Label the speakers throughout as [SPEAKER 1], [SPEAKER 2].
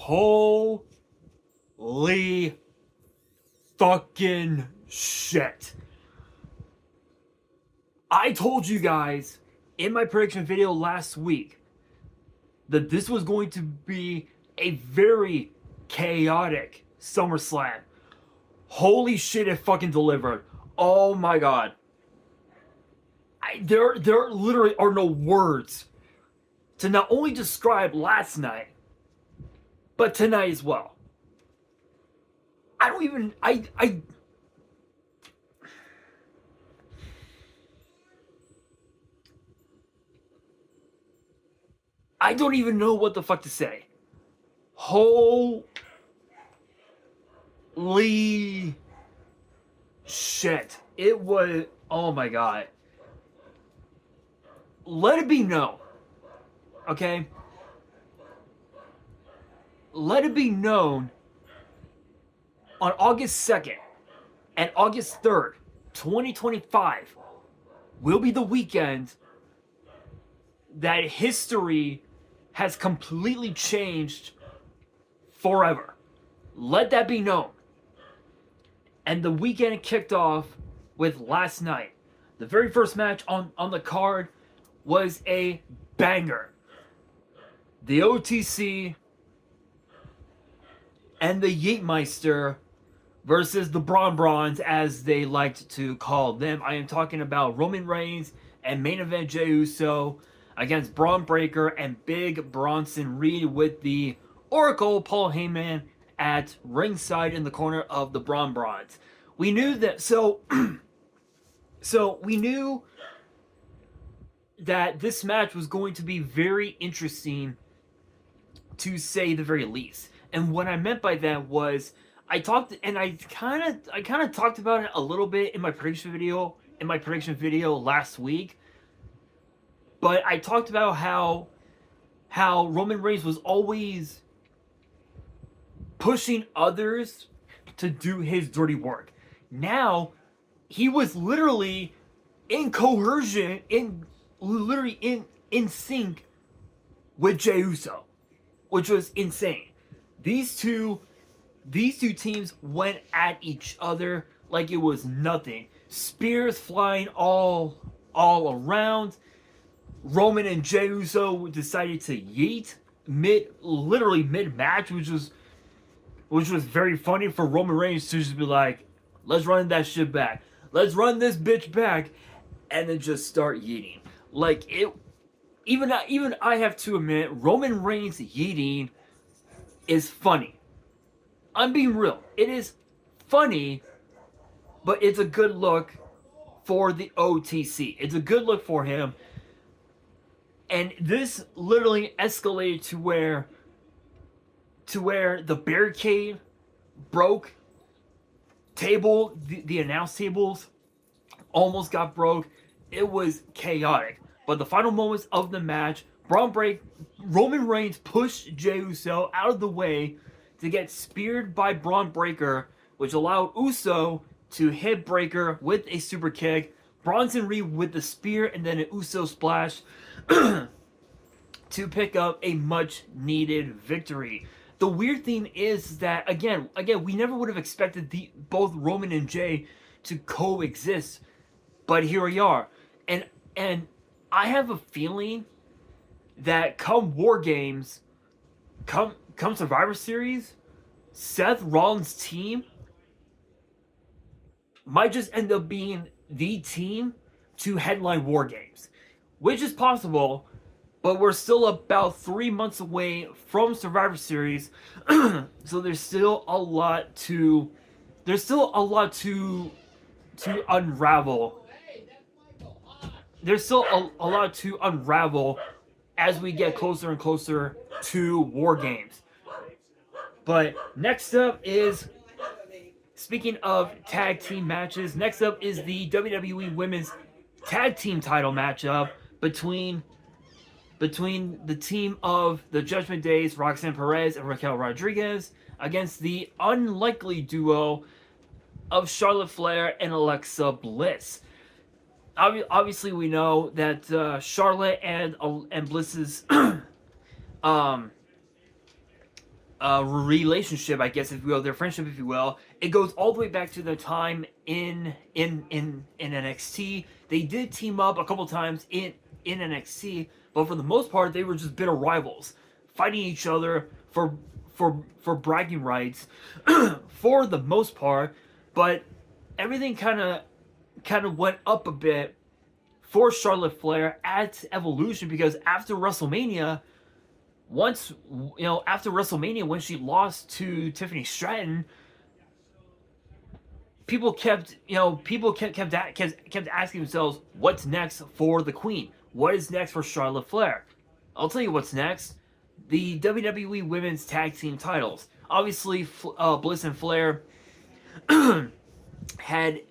[SPEAKER 1] Holy fucking shit. I told you guys in my prediction video last week that this was going to be a very chaotic SummerSlam. Holy shit, it fucking delivered. Oh my god. There literally are no words to not only describe last night, but tonight as well. I don't even... I don't even know what the fuck to say. Holy shit. It was... Oh my god. Let it be known. Okay? Let it be known on August 2nd and August 3rd, 2025 will be the weekend that history has completely changed forever. Let that be known. And the weekend kicked off with last night. The very first match on the card was a banger. The OTC and the Yeetmeister versus the Brawns, as they liked to call them. I am talking about Roman Reigns and main event Jey Uso against Braun Breaker and Big Bronson Reed, with the Oracle Paul Heyman at ringside in the corner of the Brawns. We knew that, so we knew that this match was going to be very interesting, to say the very least. And what I meant by that was, I kind of talked about it a little bit in my prediction video last week. But I talked about how Roman Reigns was always pushing others to do his dirty work. Now, he was literally in coercion, in sync with Jey Uso, which was insane. These two teams went at each other like it was nothing. Spears flying all around. Roman and Jey Uso decided to yeet literally mid-match, which was very funny for Roman Reigns to just be like, let's run that shit back. Let's run this bitch back, and then just start yeeting. Like, it, even I have to admit, Roman Reigns yeeting is funny. I'm being real. It is funny, but it's a good look for the OTC. It's a good look for him. And this literally escalated to where the barricade broke. The announce tables almost got broke. It was chaotic. But the final moments of the match, Roman Reigns pushed Jey Uso out of the way to get speared by Braun Breaker, which allowed Uso to hit Breaker with a super kick. Bronson Reed with the spear, and then an Uso splash to pick up a much needed victory. The weird thing is that again, we never would have expected both Roman and Jey to coexist, but here we are. And I have a feeling that come War Games, come Survivor Series, Seth Rollins' team might just end up being the team to headline War Games, which is possible, but we're still about 3 months away from Survivor Series, so there's still a lot to unravel. There's still a lot to unravel as we get closer and closer to War Games. But next up is, speaking of tag team matches, next up is the WWE Women's Tag Team title matchup between the team of the Judgment Days, Roxanne Perez and Raquel Rodriguez, against the unlikely duo of Charlotte Flair and Alexa Bliss. Obviously, we know that Charlotte and Bliss's relationship, I guess, if you will, their friendship, if you will. It goes all the way back to their time in NXT. They did team up a couple times in NXT, but for the most part, they were just bitter rivals, fighting each other for bragging rights, for the most part. But everything kind of went up a bit for Charlotte Flair at Evolution, because after WrestleMania, after WrestleMania, when she lost to Tiffany Stratton, people kept asking themselves, what's next for the Queen? What is next for Charlotte Flair? I'll tell you what's next. The WWE Women's Tag Team titles. Obviously, Bliss and Flair had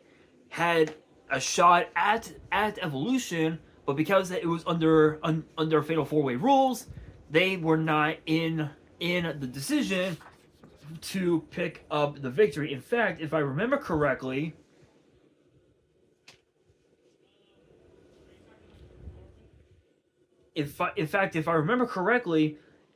[SPEAKER 1] a shot at Evolution, but because it was under Fatal 4-Way rules, they were not in the decision to pick up the victory. In fact, if I remember correctly,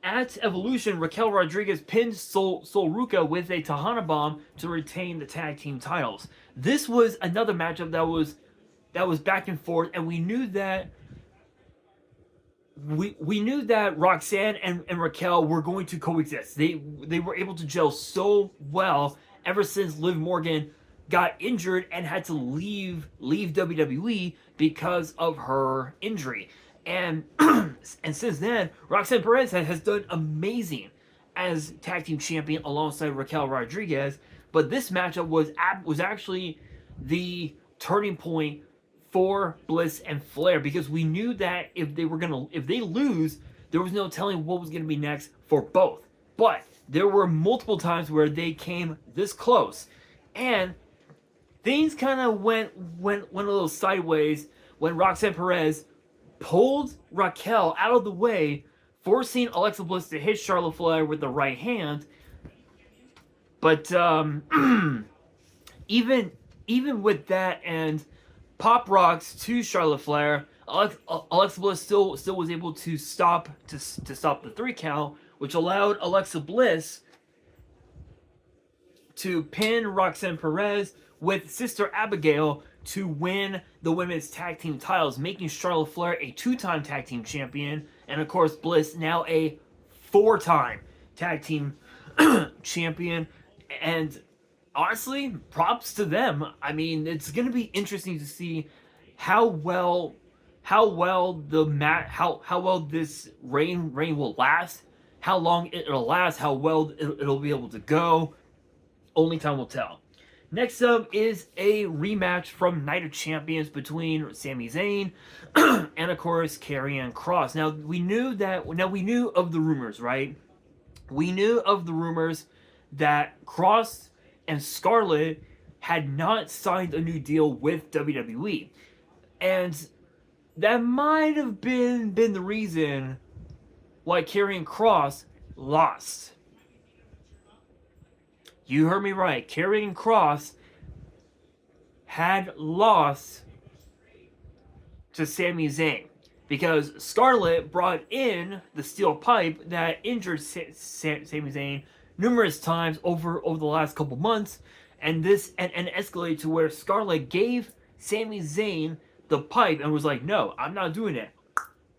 [SPEAKER 1] at Evolution, Raquel Rodriguez pinned Sol Ruca with a Tahana Bomb to retain the tag team titles. This was another matchup that was back and forth, and we knew that Roxanne and Raquel were going to coexist. They were able to gel so well ever since Liv Morgan got injured and had to leave WWE because of her injury. And and since then, Roxanne Perez has done amazing as tag team champion alongside Raquel Rodriguez. But this matchup was actually the turning point for Bliss and Flair, because we knew that if they lose, there was no telling what was gonna be next for both. But there were multiple times where they came this close, and things kind of went a little sideways when Roxanne Perez pulled Raquel out of the way, forcing Alexa Bliss to hit Charlotte Flair with the right hand. But even with that and pop rocks to Charlotte Flair, Alexa Bliss still was able to stop the 3 count, which allowed Alexa Bliss to pin Roxanne Perez with Sister Abigail to win the women's tag team titles, making Charlotte Flair a 2-time tag team champion, and of course Bliss now a 4-time tag team champion. And honestly, props to them. I mean, it's going to be interesting to see how well this reign will last, how long it'll last, how well it'll be able to go. Only time will tell. Next up is a rematch from Night of Champions between Sami Zayn and, of course, Karrion Kross. Now we knew of the rumors, right? We knew of the rumors that Kross and Scarlett had not signed a new deal with WWE, and that might have been the reason why Karrion Kross lost. You heard me right. Karrion Kross had lost to Sami Zayn because Scarlett brought in the steel pipe that injured Sami Zayn numerous times over the last couple months, and this and escalated to where Scarlett gave Sami Zayn the pipe and was like, "No, I'm not doing it."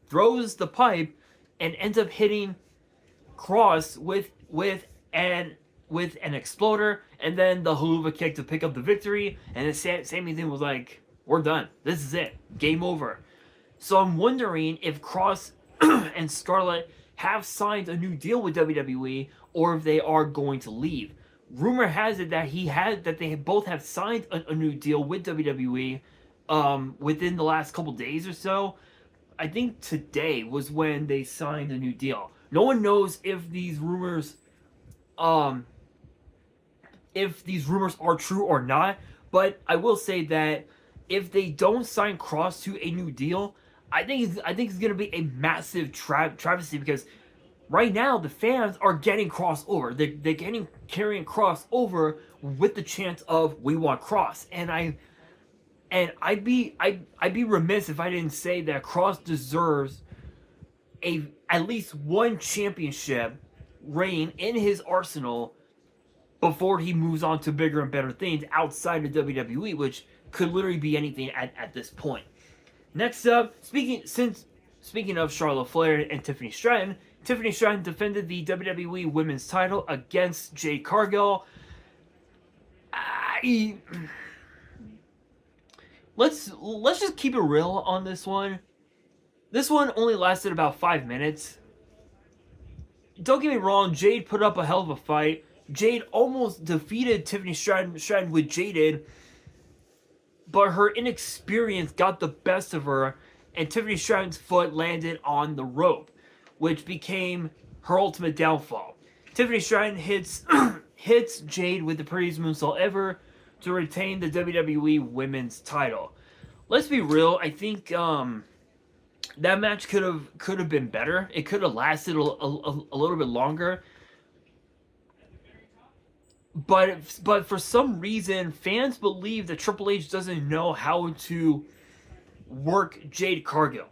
[SPEAKER 1] Throws the pipe and ends up hitting Kross with an exploder, and then the haluva kick to pick up the victory. And then Sami Zayn was like, "We're done. This is it. Game over." So I'm wondering if Kross and Scarlett have signed a new deal with WWE, or if they are going to leave. Rumor has it that they both have signed a new deal with WWE within the last couple days or so. I think today was when they signed a new deal. No one knows if these rumors are true or not, but I will say that if they don't sign Kross to a new deal, I think it's going to be a massive travesty, because right now the fans are getting Kross over. They're getting Karrion Kross over with the chance of "we want Kross," and I'd be remiss if I didn't say that Kross deserves at least one championship reign in his arsenal before he moves on to bigger and better things outside of WWE, which could literally be anything at this point. Next up, speaking of Charlotte Flair and Tiffany Stratton defended the WWE Women's title against Jade Cargill. Let's just keep it real on this one. This one only lasted about 5 minutes. Don't get me wrong, Jade put up a hell of a fight. Jade almost defeated Tiffany Stratton with Jaded, but her inexperience got the best of her, and Tiffany Stratton's foot landed on the rope, which became her ultimate downfall. Tiffany Stratton hits Jade with the prettiest moonsault ever to retain the WWE Women's title. Let's be real, I think that match could have been better. It could have lasted a little bit longer. But for some reason, fans believe that Triple H doesn't know how to work Jade Cargill.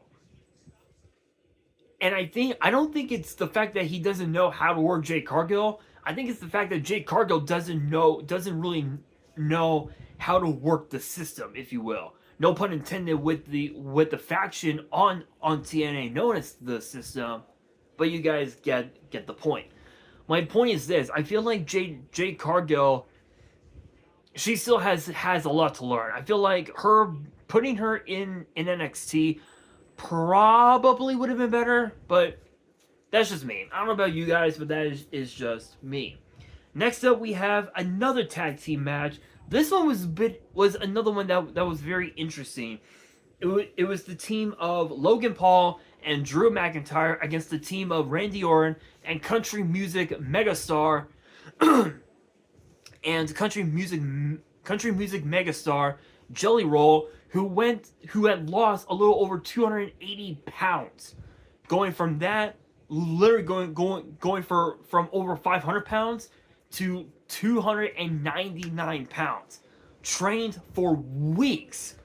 [SPEAKER 1] And I don't think it's the fact that he doesn't know how to work Jade Cargill. I think it's the fact that Jade Cargill doesn't really know how to work the system, if you will. No pun intended with the faction on TNA known as the system, but you guys get the point. My point is this: I feel like Jade Cargill, she still has a lot to learn. I feel like putting her in NXT probably would have been better, but that's just me. I don't know about you guys, but that is just me. Next up, we have another tag team match. This one was another one that was very interesting. It was the team of Logan Paul and Drew McIntyre against the team of Randy Orton and country music megastar and country music megastar Jelly Roll, who had lost a little over 280 pounds, going from that literally going from over 500 pounds to 299 pounds. Trained for weeks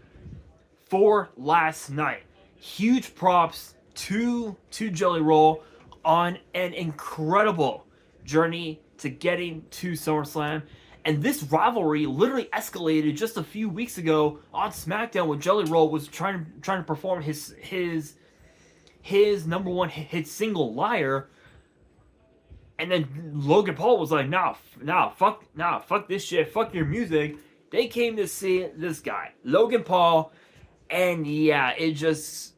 [SPEAKER 1] for last night. Huge props to Jelly Roll on an incredible journey to getting to SummerSlam. And this rivalry literally escalated just a few weeks ago on SmackDown when Jelly Roll was trying to perform his number one hit single, Liar. And then Logan Paul was like, fuck this shit, fuck your music. They came to see this guy, Logan Paul, and things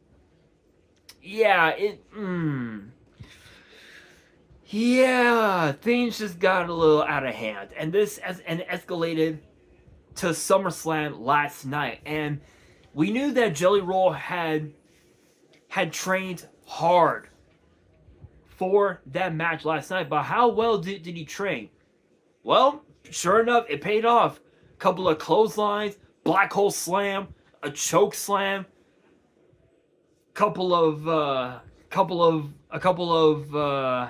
[SPEAKER 1] just got a little out of hand. And this escalated to SummerSlam last night. And we knew that Jelly Roll had trained hard for that match last night, but how well did he train? Well, sure enough, it paid off. Couple of clotheslines, black hole slam, a choke slam, couple of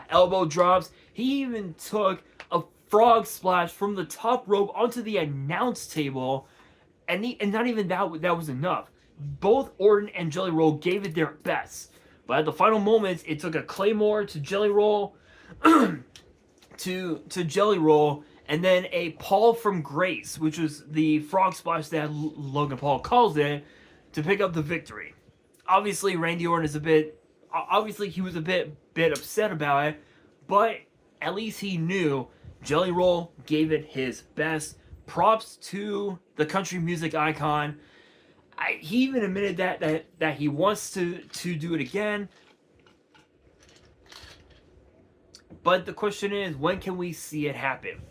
[SPEAKER 1] elbow drops. He even took a frog splash from the top rope onto the announce table, and not even that was enough. Both Orton and Jelly Roll gave it their best. But at the final moments, it took a Claymore to Jelly Roll, to Jelly Roll, and then a Paul from Grace, which was the frog splash that Logan Paul calls it, to pick up the victory. Obviously, Randy Orton he was a bit upset about it, but at least he knew Jelly Roll gave it his best. Props to the country music icon. He even admitted that he wants to do it again. But the question is, when can we see it happen?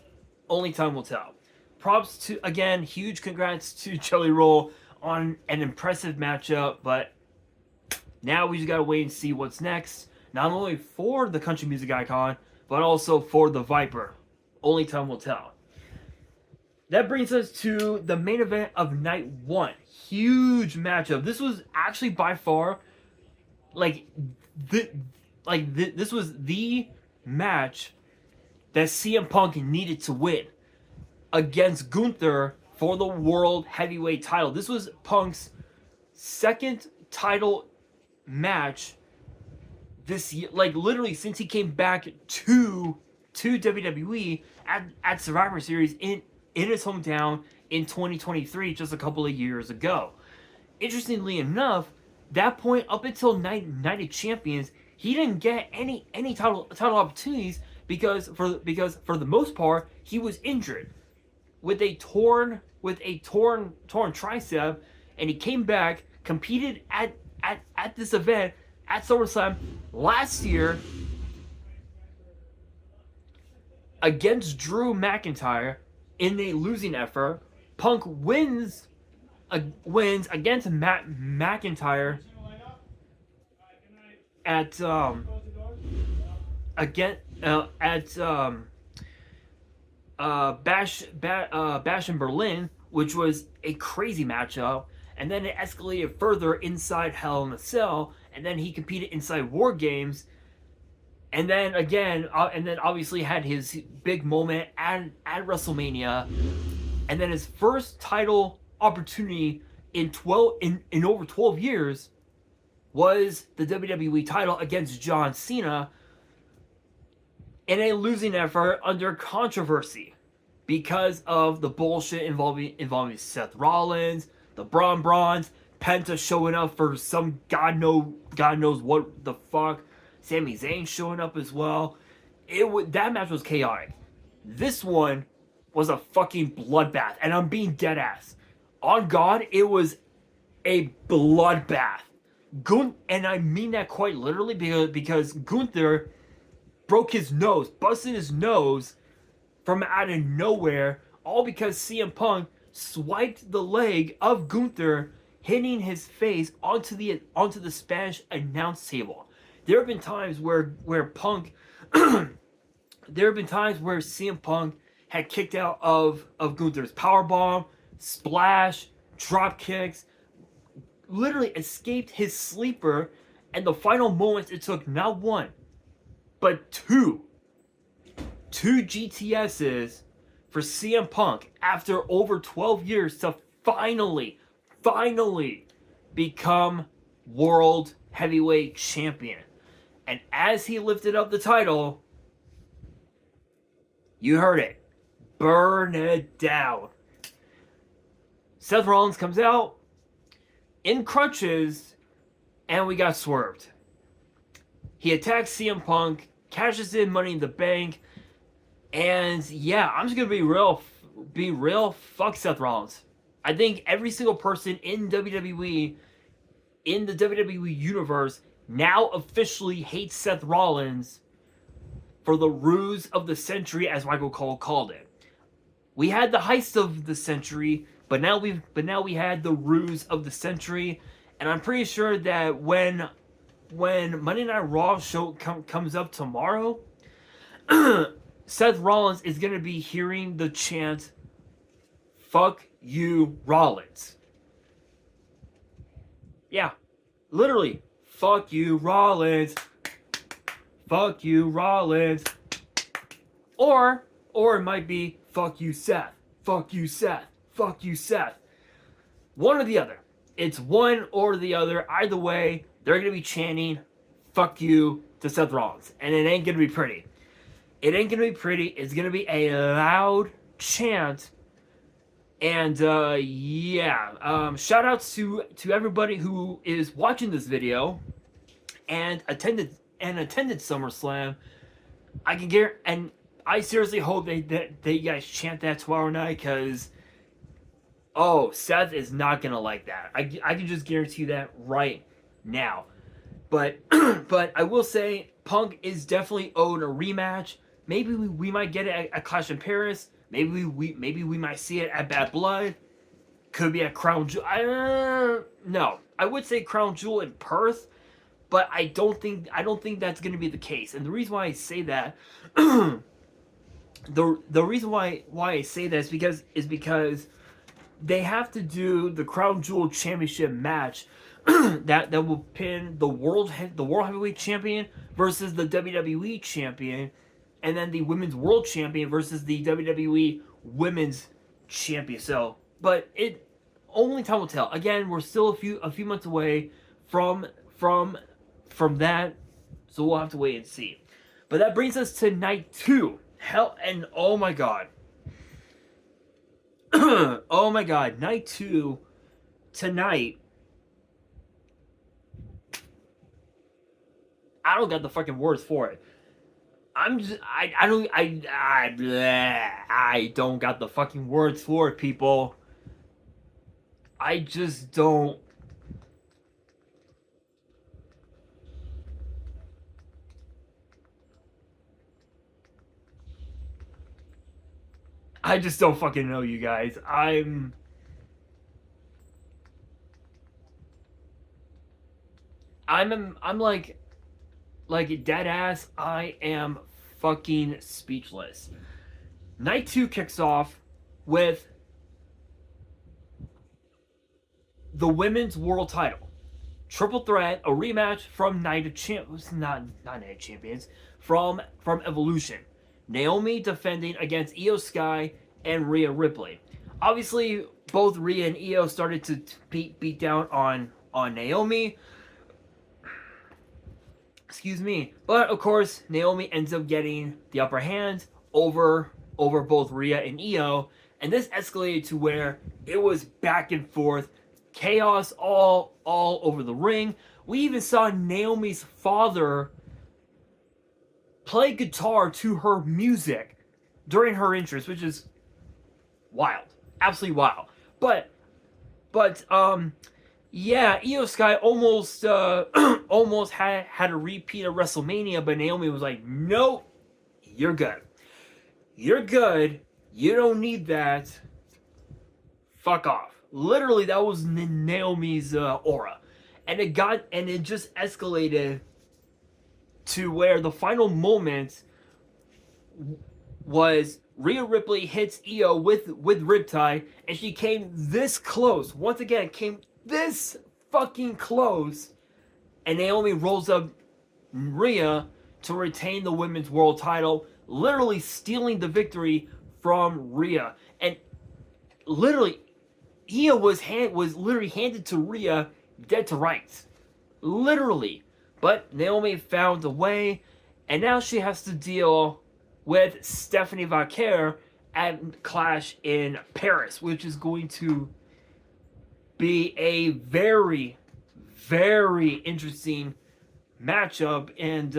[SPEAKER 1] Only time will tell. Props to, again, huge congrats to Jelly Roll on an impressive matchup, but now we just gotta wait and see what's next. Not only for the country music icon, but also for the Viper. Only time will tell. That brings us to the main event of night one. Huge matchup. This was actually by far, this was the match that CM Punk needed to win against Gunther for the World Heavyweight title. This was Punk's second title match this year, like literally since he came back to WWE at Survivor Series in his hometown in 2023, just a couple of years ago. Interestingly enough, that point up until Night of Champions, he didn't get any title opportunities because for the most part he was injured with a torn tricep, and he came back, competed at this event at SummerSlam last year against Drew McIntyre in a losing effort. Punk wins against McIntyre at Bash in Berlin, which was a crazy matchup, and then it escalated further inside Hell in a Cell, and then he competed inside War Games, and then again, and then obviously had his big moment at WrestleMania, and then his first title opportunity in over 12 years was the WWE title against John Cena in a losing effort under controversy because of the bullshit involving Seth Rollins, the Brawns, Penta showing up for some God knows what the fuck, Sami Zayn showing up as well. That match was chaotic. This one was a fucking bloodbath, and I'm being dead ass. On God, it was a bloodbath. And I mean that quite literally because Gunther broke his nose, busted his nose from out of nowhere, all because CM Punk swiped the leg of Gunther, hitting his face onto the Spanish announce table. There have been times where Punk, there have been times where CM Punk had kicked out of Gunther's powerbomb, splash, drop kicks, literally escaped his sleeper, and the final moments it took not one, but two GTSs for CM Punk after over 12 years to finally become World Heavyweight Champion. And as he lifted up the title, you heard it, burn it down. Seth Rollins comes out in crutches, and we got swerved. He attacks CM Punk, cashes in Money in the Bank, and yeah, I'm just gonna be real. Fuck Seth Rollins. I think every single person in WWE, in the WWE universe, now officially hates Seth Rollins for the ruse of the century, as Michael Cole called it. We had the heist of the century, but now we had the ruse of the century, and I'm pretty sure that when Monday Night Raw show comes up tomorrow, Seth Rollins is gonna be hearing the chant, "Fuck you, Rollins." Yeah, literally, "Fuck you, Rollins." Fuck you, Rollins. Or it might be, "Fuck you, Seth." Fuck you, Seth. Fuck you, Seth. One or the other. It's one or the other. Either way, they're going to be chanting, "Fuck you" to Seth Rollins. And it ain't going to be pretty. It ain't going to be pretty. It's going to be a loud chant. And, yeah. Shout out to everybody who is watching this video and attended SummerSlam. And I seriously hope that you guys chant that tomorrow night, because Seth is not gonna like that. I can just guarantee that right now. But but I will say Punk is definitely owed a rematch. Maybe we might get it at Clash in Paris. Maybe we might see it at Bad Blood. Could be at Crown Jewel. No, I would say Crown Jewel in Perth, but I don't think that's going to be the case. And the reason why I say that, the reason why I say that is because they have to do the Crown Jewel Championship match that will pin the World Heavyweight Champion versus the WWE Champion, and then the Women's World Champion versus the WWE Women's Champion. So, but only time will tell. Again, we're still a few months away from that So we'll have to wait and see. But that brings us to night 2. Hell, and oh my god. Oh my god, night 2 tonight. I don't got the fucking words for it. I don't got the fucking words for it, people. I just don't. I just don't fucking know, you guys. I'm like dead ass. I am fucking speechless. Night 2 kicks off with the women's world title. Triple threat, a rematch from Night of Champions, not Night of Champions, from Evolution. Naomi defending against Io Sky and Rhea Ripley. Obviously, both Rhea and Io started to beat down on Naomi. Excuse me. But of course, Naomi ends up getting the upper hand over both Rhea and Io, and this escalated to where it was back and forth, chaos all over the ring. We even saw Naomi's father play guitar to her music during her entrance, which is wild, absolutely wild. But yeah, Io Sky almost almost had a repeat of WrestleMania, but Naomi was like, "Nope, you're good. You're good. You don't need that. Fuck off." Literally, that was Naomi's aura, and it just escalated to where the final moment was Rhea Ripley hits Io with Riptide, and she came this close. Once again, came this fucking close, and Naomi rolls up Rhea to retain the women's world title, literally stealing the victory from Rhea. And literally, Io was literally handed to Rhea dead to rights. Literally. But Naomi found a way, and now she has to deal with Stephanie Vaquer at Clash in Paris, which is going to be a very, very interesting matchup. And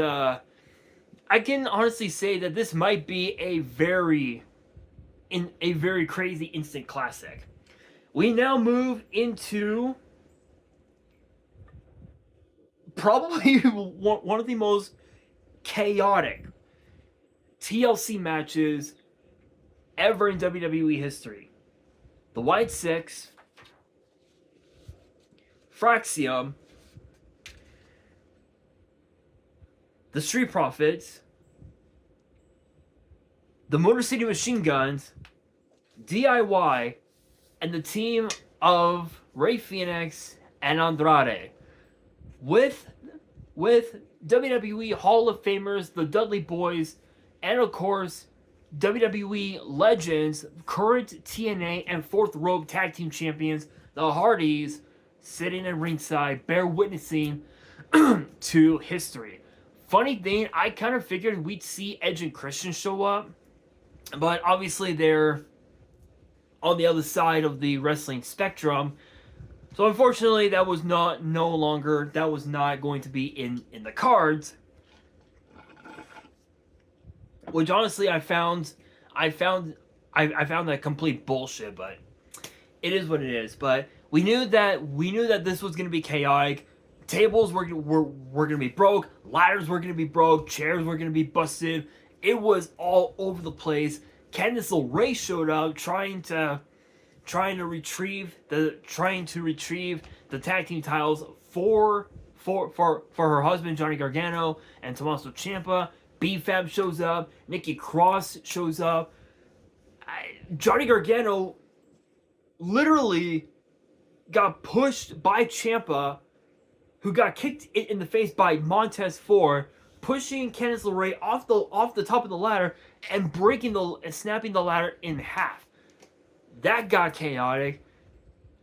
[SPEAKER 1] I can honestly say that this might be a very crazy instant classic. We now move into probably one of the most chaotic TLC matches ever in WWE history. The White Six, Fraxium, the Street Profits, the Motor City Machine Guns, DIY, and the team of Rey Fenix and Andrade. With WWE Hall of Famers, the Dudley Boys, and of course, WWE Legends, current TNA and Fourth Rope Tag Team Champions, the Hardys, sitting in ringside, bear witnessing to history. Funny thing, I kind of figured we'd see Edge and Christian show up, but obviously they're on the other side of the wrestling spectrum. So unfortunately, that was not going to be in the cards. Which honestly, I found that complete bullshit. But it is what it is. But we knew that this was going to be chaotic. Tables were going to be broke. Ladders were going to be broke. Chairs were going to be busted. It was all over the place. Candice LeRae showed up trying to retrieve the tag team titles for her husband Johnny Gargano and Tommaso Ciampa. B-Fab shows up. Nikki Cross shows up. Johnny Gargano literally got pushed by Ciampa, who got kicked in the face by Montez Ford, pushing Candice LeRae off the top of the ladder and snapping the ladder in half. That got chaotic.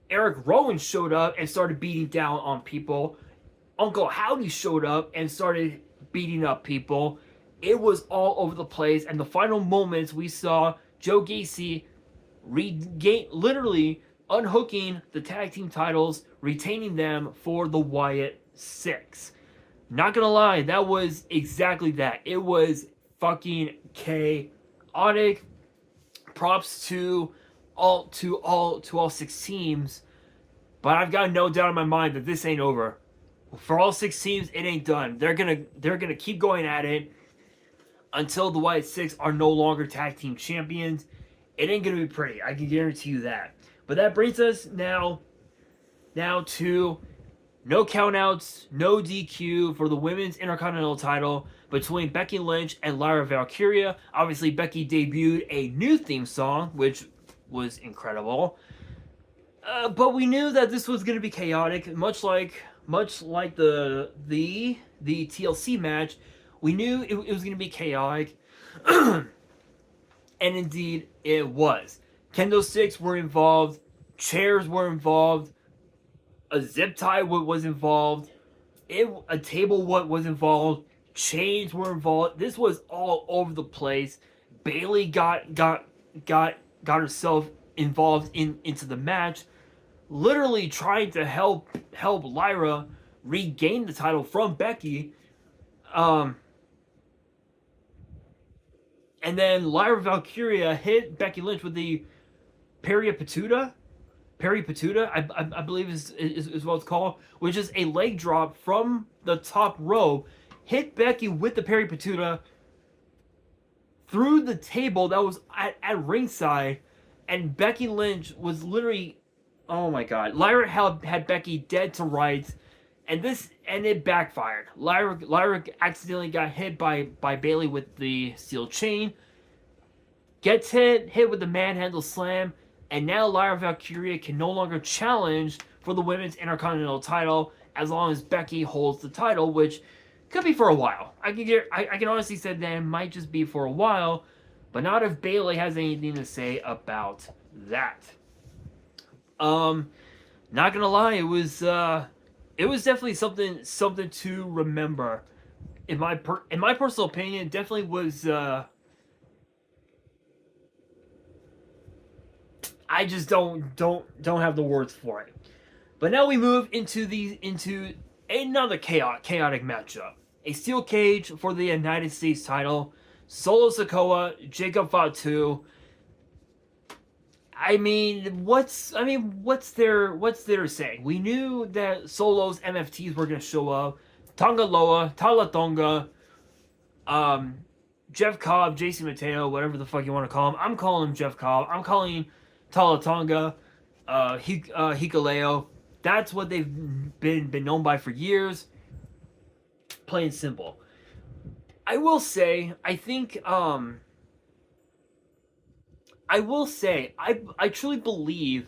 [SPEAKER 1] Eric Rowan showed up and started beating down on people. Uncle Howdy showed up and started beating up people. It was all over the place. And the final moments, we saw Joe Gacy literally unhooking the tag team titles, retaining them for the Wyatt Six. Not gonna lie, that was exactly that. It was fucking chaotic. Props to all 6 teams, but I've got no doubt in my mind that this ain't over. For all 6 teams, it ain't done. They're gonna keep going at it until the Wyatt Six are no longer tag team champions. It ain't gonna be pretty. I can guarantee you that. But that brings us now to no countouts, no DQ for the women's Intercontinental title between Becky Lynch and Lyra Valkyria. Obviously, Becky debuted a new theme song, which was incredible. But we knew that this was going to be chaotic, much like the TLC match. We knew it was going to be chaotic, and indeed it was. Kendo sticks were involved, chairs were involved, a zip tie was involved, a table was involved, chains were involved. This was all over the place. Bayley got herself involved into the match, literally trying to help Lyra regain the title from Becky. And then Lyra Valkyria hit Becky Lynch with the Peripatuta, I believe is what it's called, which is a leg drop from the top rope. Hit Becky with the Peripatuta through the table that was at ringside, and Becky Lynch was literally, oh my god, Lyra had Becky dead to rights, and it backfired. Lyra accidentally got hit by Bayley with the steel chain, gets hit with the manhandle slam, and now Lyra Valkyria can no longer challenge for the women's Intercontinental title as long as Becky holds the title, which could be for a while. I can honestly say that it might just be for a while, but not if Bayley has anything to say about that. Not gonna lie, it was definitely something to remember. In my personal opinion, it definitely was. I just don't have the words for it. But now we move into another chaotic matchup. A steel cage for the United States title. Solo Sikoa, Jacob Fatu. What's there to say? We knew that Solo's MFTs were gonna show up. Tongaloa, Talatonga, Jeff Cobb, JC Mateo, whatever the fuck you want to call him. I'm calling him Jeff Cobb. I'm calling him Talatonga, Hikuleo. That's what they've been known by for years. Plain simple. I will say, I truly believe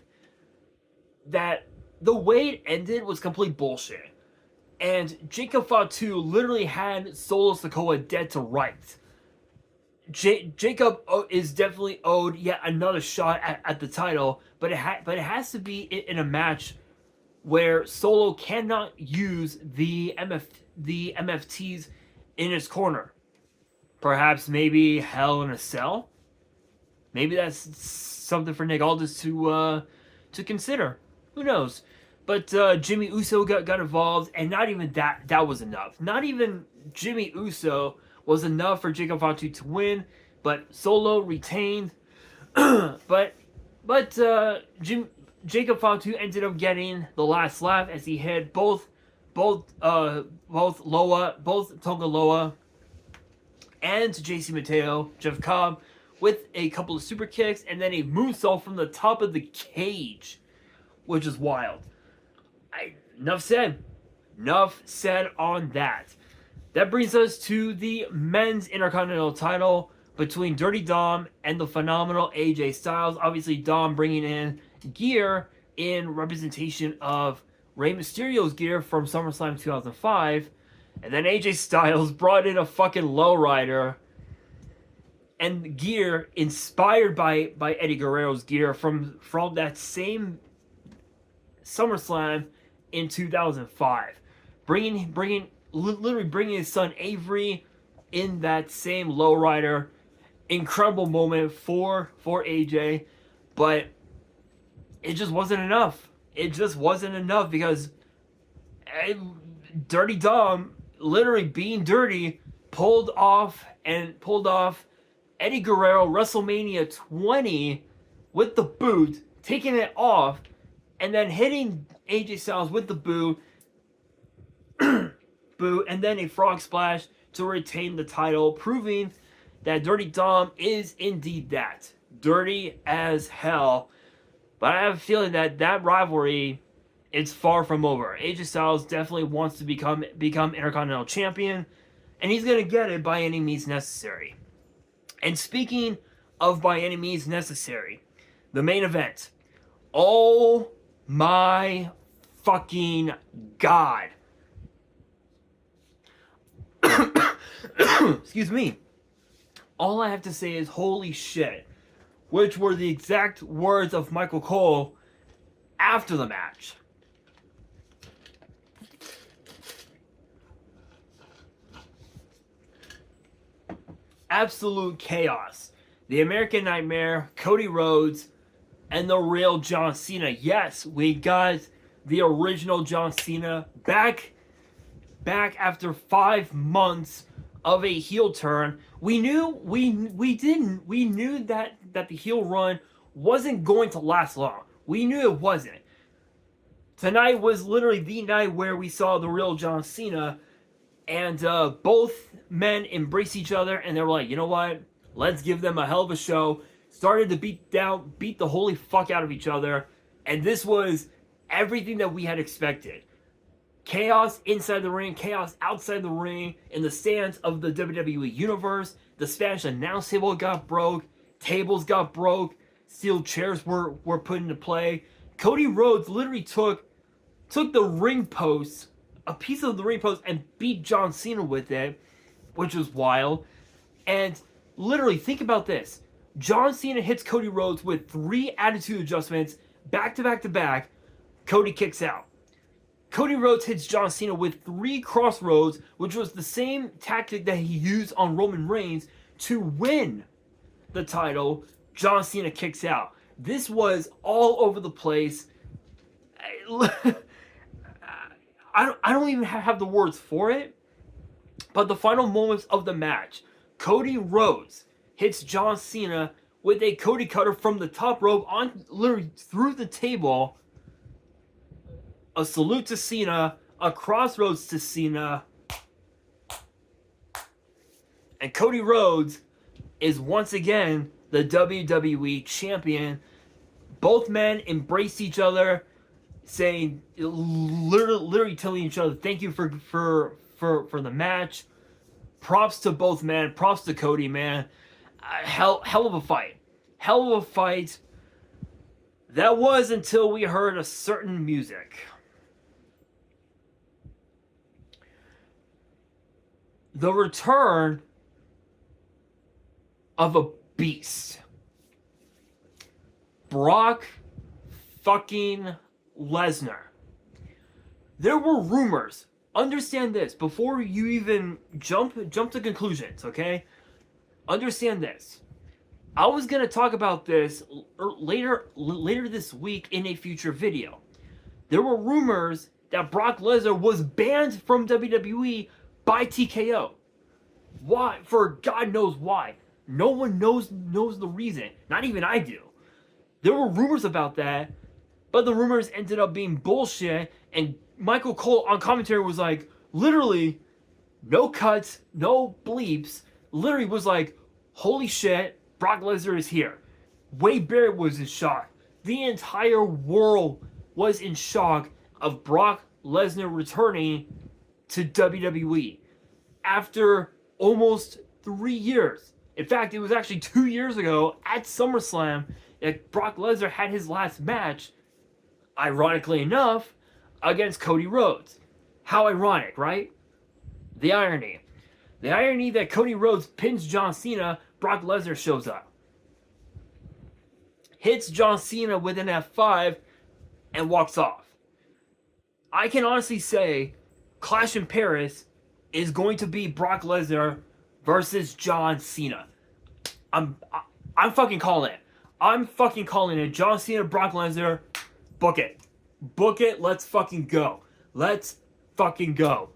[SPEAKER 1] that the way it ended was complete bullshit. And Jacob Fatu literally had Solo Sikoa dead to rights. Jacob is definitely owed yet another shot at the title, but it has to be in a match where Solo cannot use the MFTs in his corner. Perhaps maybe Hell in a Cell. Maybe that's something for Nick Aldis to consider. Who knows? But Jimmy Uso got involved, and not even that was enough. Not even Jimmy Uso was enough for Jacob Fatu to win, but Solo retained. but Jacob Fatu ended up getting the last laugh as he hit both Tonga Loa and JC Mateo, Jeff Cobb, with a couple of super kicks and then a moonsault from the top of the cage, which is wild. Enough said on that. That brings us to the men's Intercontinental title between Dirty Dom and the phenomenal AJ Styles. Obviously, Dom bringing in gear in representation of Rey Mysterio's gear from SummerSlam 2005. And then AJ Styles brought in a fucking lowrider and gear inspired by Eddie Guerrero's gear from that same SummerSlam in 2005. Bringing literally bringing his son Avery in that same lowrider. Incredible moment for AJ, but it just wasn't enough. It just wasn't enough because Dirty Dom, literally being dirty, pulled off Eddie Guerrero WrestleMania 20 with the boot, taking it off, and then hitting AJ Styles with the boot, and then a frog splash to retain the title, proving that Dirty Dom is indeed that. Dirty as hell. But I have a feeling that rivalry is far from over. AJ Styles definitely wants to become Intercontinental Champion, and he's going to get it by any means necessary. And speaking of by any means necessary, the main event. Oh my fucking God. Excuse me. All I have to say is holy shit, which were the exact words of Michael Cole after the match. Absolute chaos. The American Nightmare, Cody Rhodes, and the real John Cena. Yes, we got the original John Cena back after 5 months of a heel turn. We knew that the heel run wasn't going to last long. We knew it wasn't. Tonight was literally the night where we saw the real John Cena, and both men embraced each other, and they were like, you know what? Let's give them a hell of a show. Started to beat the holy fuck out of each other, and this was everything that we had expected. Chaos inside the ring, chaos outside the ring, in the stands of the WWE Universe. The Spanish announce table got broke, tables got broke, steel chairs were put into play. Cody Rhodes literally took the ring post, a piece of the ring post, and beat John Cena with it, which was wild. And literally, think about this. John Cena hits Cody Rhodes with 3 attitude adjustments, back to back to back. Cody kicks out. Cody Rhodes hits John Cena with 3 crossroads, which was the same tactic that he used on Roman Reigns to win the title. John Cena kicks out. This was all over the place. I don't even have the words for it. But the final moments of the match, Cody Rhodes hits John Cena with a Cody Cutter from the top rope on literally through the table. A salute to Cena, a crossroads to Cena, and Cody Rhodes is once again the WWE Champion. Both men embraced each other, saying, literally telling each other, "Thank you for the match." Props to both men. Props to Cody, man. Hell of a fight. Hell of a fight. That was until we heard a certain music. The return of a beast. Brock fucking Lesnar. There were rumors. Understand this before you even jump to conclusions, okay? Understand this. I was gonna talk about this later this week in a future video. There were rumors that Brock Lesnar was banned from WWE by TKO. Why? For God knows why. No one knows the reason. Not even I do. There were rumors about that, but the rumors ended up being bullshit, and Michael Cole on commentary was like, literally, no cuts, no bleeps, literally was like, holy shit, Brock Lesnar is here. Wade Barrett was in shock. The entire world was in shock of Brock Lesnar returning to WWE after almost 3 years. In fact, it was actually 2 years ago at SummerSlam that Brock Lesnar had his last match, ironically enough, against Cody Rhodes. How ironic, right? The irony. The irony that Cody Rhodes pins John Cena, Brock Lesnar shows up. Hits John Cena with an F5 and walks off. I can honestly say Clash in Paris is going to be Brock Lesnar versus John Cena. I'm fucking calling it. I'm fucking calling it. John Cena, Brock Lesnar. Book it. Book it. Let's fucking go. Let's fucking go.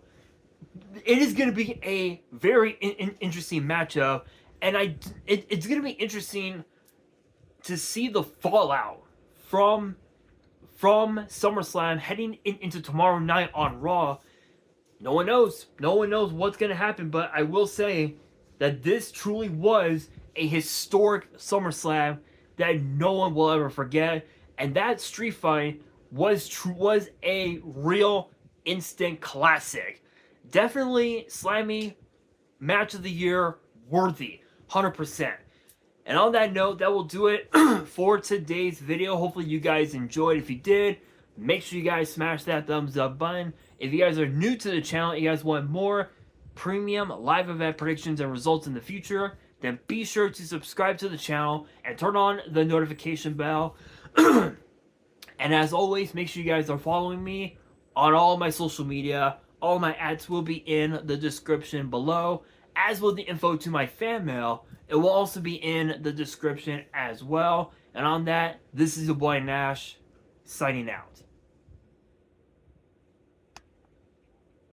[SPEAKER 1] It is going to be a very interesting matchup, and it's going to be interesting to see the fallout from SummerSlam heading into tomorrow night on Raw. No one knows. No one knows what's going to happen, but I will say that this truly was a historic SummerSlam that no one will ever forget, and that street fight was a real instant classic. Definitely Slammy match of the year worthy, 100%. And on that note, that will do it for today's video. Hopefully you guys enjoyed. If you did, make sure you guys smash that thumbs up button. If you guys are new to the channel, you guys want more premium live event predictions and results in the future, then be sure to subscribe to the channel and turn on the notification bell. And as always, make sure you guys are following me on all my social media. All my ads will be in the description below, as will the info to my fan mail. It will also be in the description as well. And on that, this is your boy Nash, signing out.